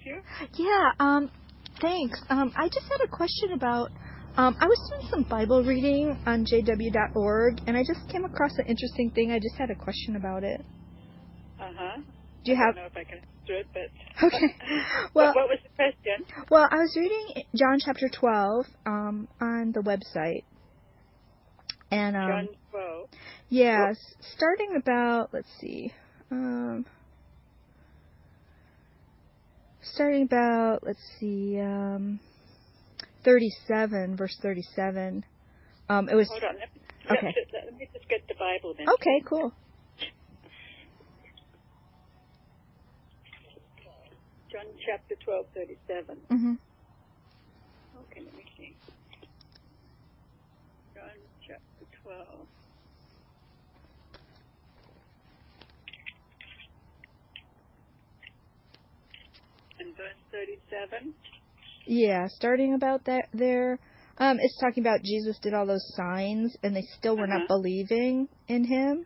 you? Yeah, thanks. I just had a question about, I was doing some Bible reading on jw.org, and I just came across an interesting thing. I just had a question about it. Uh-huh. Do you I have... don't know if I can answer it, but... Okay. Well, what was the question? Well, I was reading John chapter 12 on the website. And, John 12? Yeah, starting about, let's see, starting about, 37, verse 37. It was... Hold on. Okay. Let me just get the Bible then. Okay, cool. John chapter 12, 37. Mm-hmm. Okay, let me see. John chapter 12. And verse 37? Yeah, starting about that there. It's talking about Jesus did all those signs, and they still were not believing in him.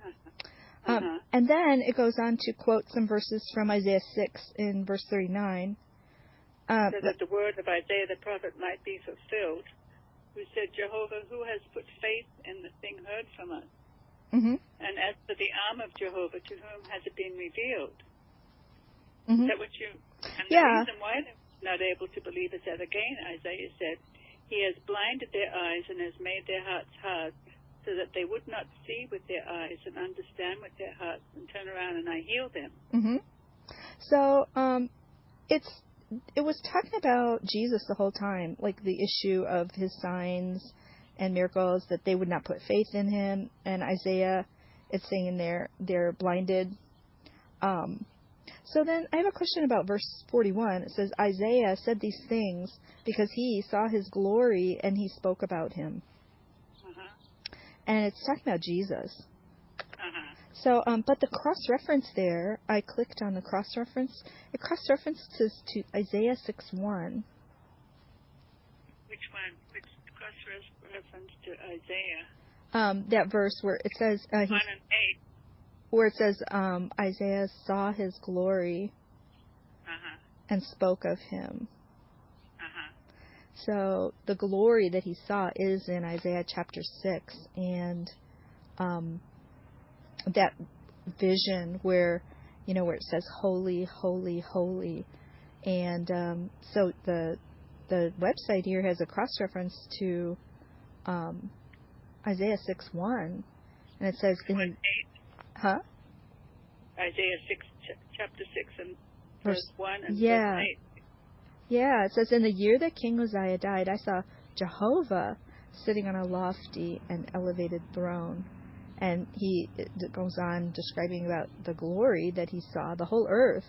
And then it goes on to quote some verses from Isaiah 6 in verse 39. So that the word of Isaiah the prophet might be fulfilled, who said, Jehovah, who has put faith in the thing heard from us? Mm-hmm. And as for the arm of Jehovah, to whom has it been revealed? Mm-hmm. Is that what you... And the reason why they're not able to believe is that, again, Isaiah said, he has blinded their eyes and has made their hearts hard, so that they would not see with their eyes and understand with their hearts and turn around and I heal them. Mm-hmm. So, it was talking about Jesus the whole time, like the issue of his signs and miracles, that they would not put faith in him. And Isaiah, it's saying they're blinded. So then I have a question about verse 41. It says, Isaiah said these things because he saw his glory and he spoke about him. And it's talking about Jesus. So, but the cross-reference there, I clicked on the cross-reference. It cross-references to Isaiah 6:1. Which one? Which cross-reference to Isaiah? That verse where it says... 1 and 8. Where it says, Isaiah saw his glory and spoke of him. So the glory that he saw is in Isaiah chapter 6. And that vision where it says, holy, holy, holy. And so the website here has a cross-reference to Isaiah 6:1. And it says... Huh? Isaiah 6, chapter 6 and verse 1 and verse 8. Yeah, it says, in the year that King Uzziah died, I saw Jehovah sitting on a lofty and elevated throne. And it goes on describing about the glory that he saw. The whole earth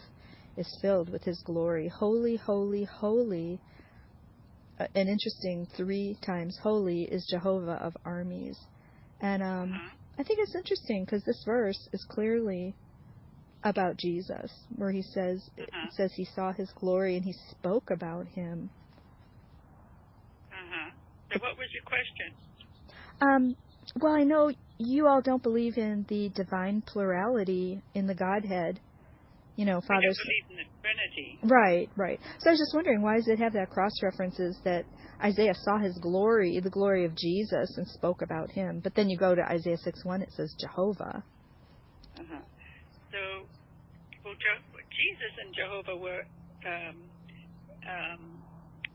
is filled with his glory. Holy, holy, holy. An interesting 3 times holy is Jehovah of armies. And I think it's interesting because this verse is clearly about Jesus, where he says, it says he saw his glory and he spoke about him. So what was your question? Well, I know you all don't believe in the divine plurality in the Godhead. Father. We don't believe in the Trinity. Right. So I was just wondering, why does it have that cross-references that Isaiah saw his glory, the glory of Jesus, and spoke about him? But then you go to Isaiah 6:1, it says Jehovah. So, Jesus and Jehovah were,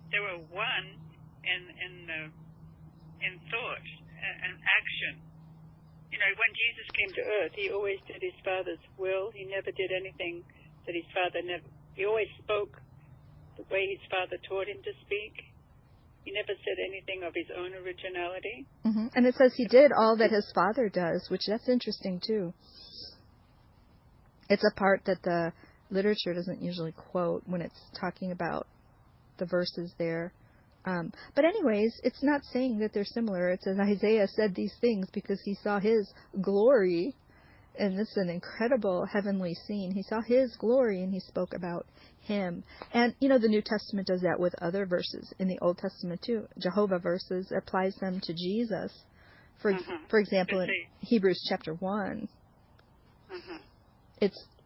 they were one in thought and action. When Jesus came to earth, he always did his Father's will. He never did anything that his Father never... He always spoke the way his Father taught him to speak. He never said anything of his own originality. Mm-hmm. And it says he did all that his Father does, which that's interesting, too. It's a part that the literature doesn't usually quote when it's talking about the verses there. But anyways, it's not saying that they're similar. It says Isaiah said these things because he saw his glory. And this is an incredible heavenly scene. He saw his glory and he spoke about him. And, the New Testament does that with other verses in the Old Testament too. Jehovah verses, applies them to Jesus. For example, in Hebrews chapter 1,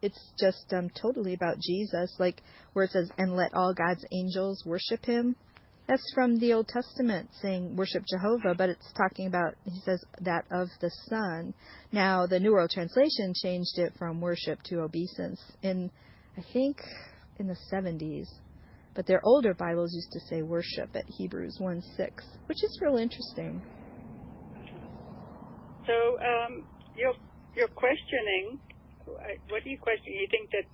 it's just totally about Jesus, like where it says, and let all God's angels worship him. That's from the Old Testament saying worship Jehovah, but it's talking about, he says, that of the Son. Now, the New World Translation changed it from worship to obeisance I think, in the 70s. But their older Bibles used to say worship at Hebrews 1:6, which is real interesting. So, you're questioning, what are you questioning? You think that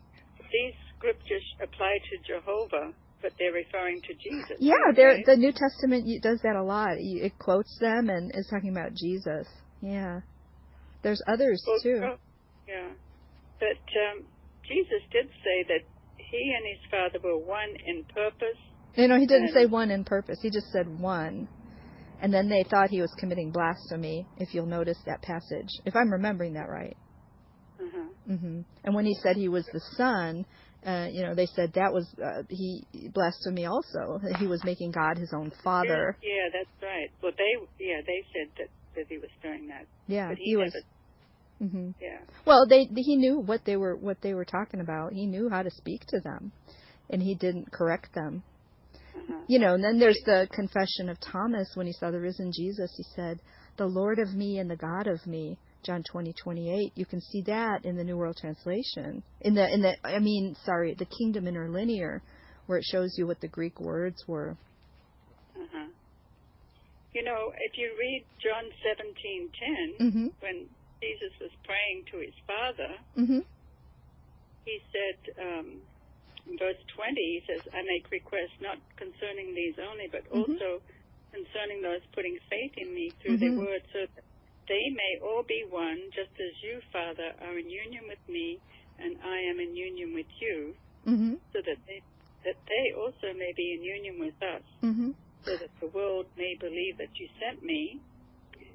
these scriptures apply to Jehovah, but they're referring to Jesus? Yeah, right? the New Testament does that a lot. It quotes them and is talking about Jesus. Yeah. There's others, too. Yeah. But Jesus did say that he and his Father were one in purpose. No, he didn't say one in purpose. He just said one. And then they thought he was committing blasphemy, if you'll notice that passage, if I'm remembering that right. Mm-hmm. And when he said he was the Son, they said that was he blasphemy also. He was making God his own Father. Yeah, that's right. Well, they said that he was doing that. Yeah, but he was. Mm-hmm. Yeah. Well, he knew what they were talking about. He knew how to speak to them, and he didn't correct them. And then there's the confession of Thomas when he saw the risen Jesus. He said, "The Lord of me and the God of me." John 20:28. You can see that in the New World Translation. The Kingdom Interlinear, where it shows you what the Greek words were. If you read John 17:10, when Jesus was praying to his Father, he said, in verse 20, he says, "I make requests not concerning these only, but also concerning those putting faith in me through their word, so that they may all be one, just as you, Father, are in union with me, and I am in union with you, so that they also may be in union with us, so that the world may believe that you sent me.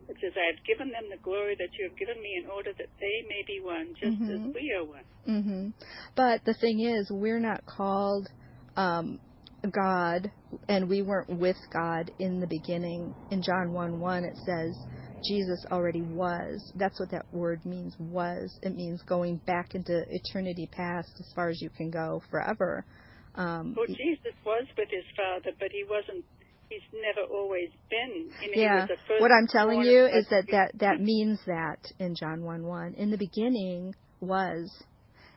It says, I have given them the glory that you have given me in order that they may be one, just as we are one." But the thing is, we're not called God, and we weren't with God in the beginning. In John 1:1, it says, Jesus already was. That's what that word means, was. It means going back into eternity past as far as you can go, forever. Well, Jesus was with his Father, but he's never always been. Yeah, what I'm telling you is that means that in John 1:1. In the beginning was.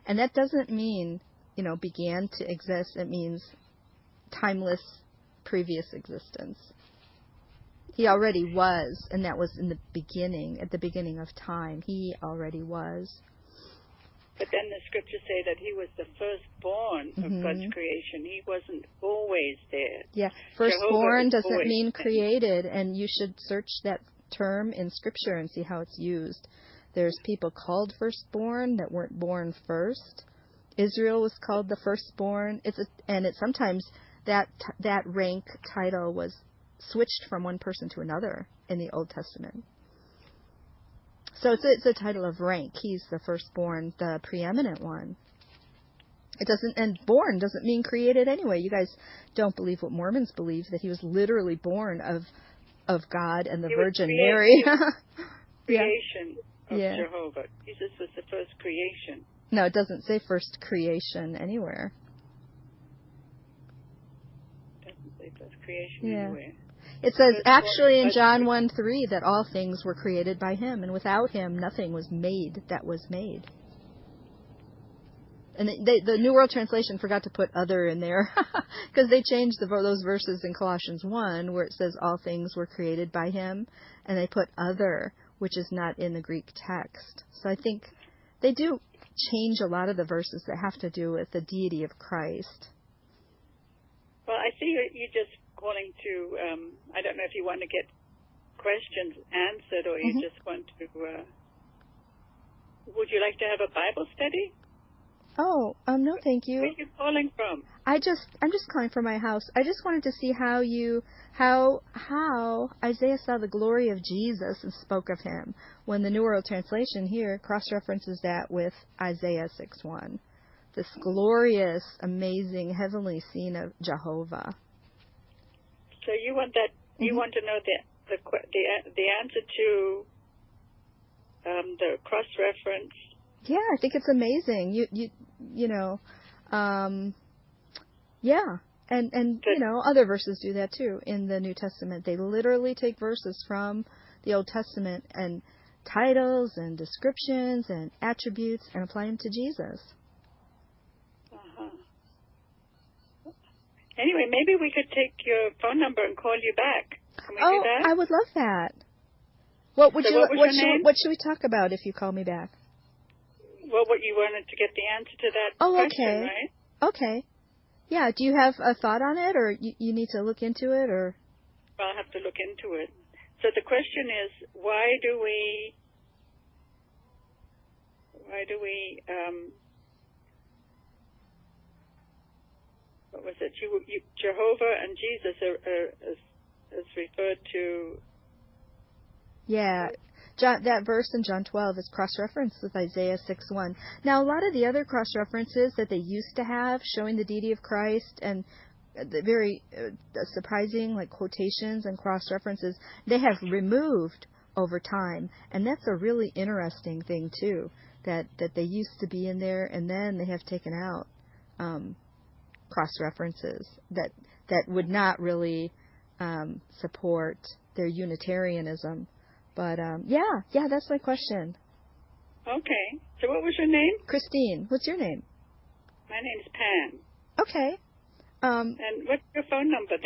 And that doesn't mean, began to exist. It means timeless previous existence. He already was, and that was in the beginning, at the beginning of time. He already was. But then the scriptures say that he was the firstborn of God's creation. He wasn't always there. Yeah, firstborn doesn't mean created, and you should search that term in scripture and see how it's used. There's people called firstborn that weren't born first. Israel was called the firstborn. Sometimes that rank title was switched from one person to another in the Old Testament. So it's a title of rank. He's the firstborn, the preeminent one. And born doesn't mean created anyway. You guys don't believe what Mormons believe, that he was literally born of God and the Virgin Mary. Creation of Jehovah. Jesus was the first creation. No, it doesn't say first creation anywhere. It doesn't say first creation anywhere. It says actually in John 1:3 that all things were created by him, and without him nothing was made that was made. And the New World Translation forgot to put other in there because they changed those verses in Colossians 1 where it says all things were created by him, and they put other, which is not in the Greek text. So I think they do change a lot of the verses that have to do with the deity of Christ. Well, I see you just calling to, I don't know if you want to get questions answered or you just want to, would you like to have a Bible study? Oh, no, thank you. Where are you calling from? I'm just calling from my house. I just wanted to see how Isaiah saw the glory of Jesus and spoke of him, when the New World Translation here cross-references that with Isaiah 6:1. This glorious, amazing, heavenly scene of Jehovah. So you want that? You want to know the answer to the cross-reference Yeah, I think it's amazing. You know, yeah. And you know, other verses do that too in the New Testament. They literally take verses from the Old Testament and titles and descriptions and attributes and apply them to Jesus. Uh-huh. Anyway, maybe we could take your phone number and call you back. Can we do that? I would love that. What would So what should we talk about if you call me back? Well, what you wanted to get the answer to that question, okay. right? Okay. Yeah, do you have a thought on it, or you need to look into it, or? Well, I'll have to look into it. So the question is, why do we what was it? Jehovah and Jesus are referred to. Yeah. That verse in John 12 is cross-referenced with Isaiah 6:1. Now, a lot of the other cross-references that they used to have showing the deity of Christ and the very surprising like quotations and cross-references, they have removed over time. And that's a really interesting thing, too, that they used to be in there and then they have taken out cross-references that would not really support their Unitarianism. But, yeah, that's my question. Okay. So what was your name? Christine. What's your name? My name's Pam. Okay. And what's your phone number then?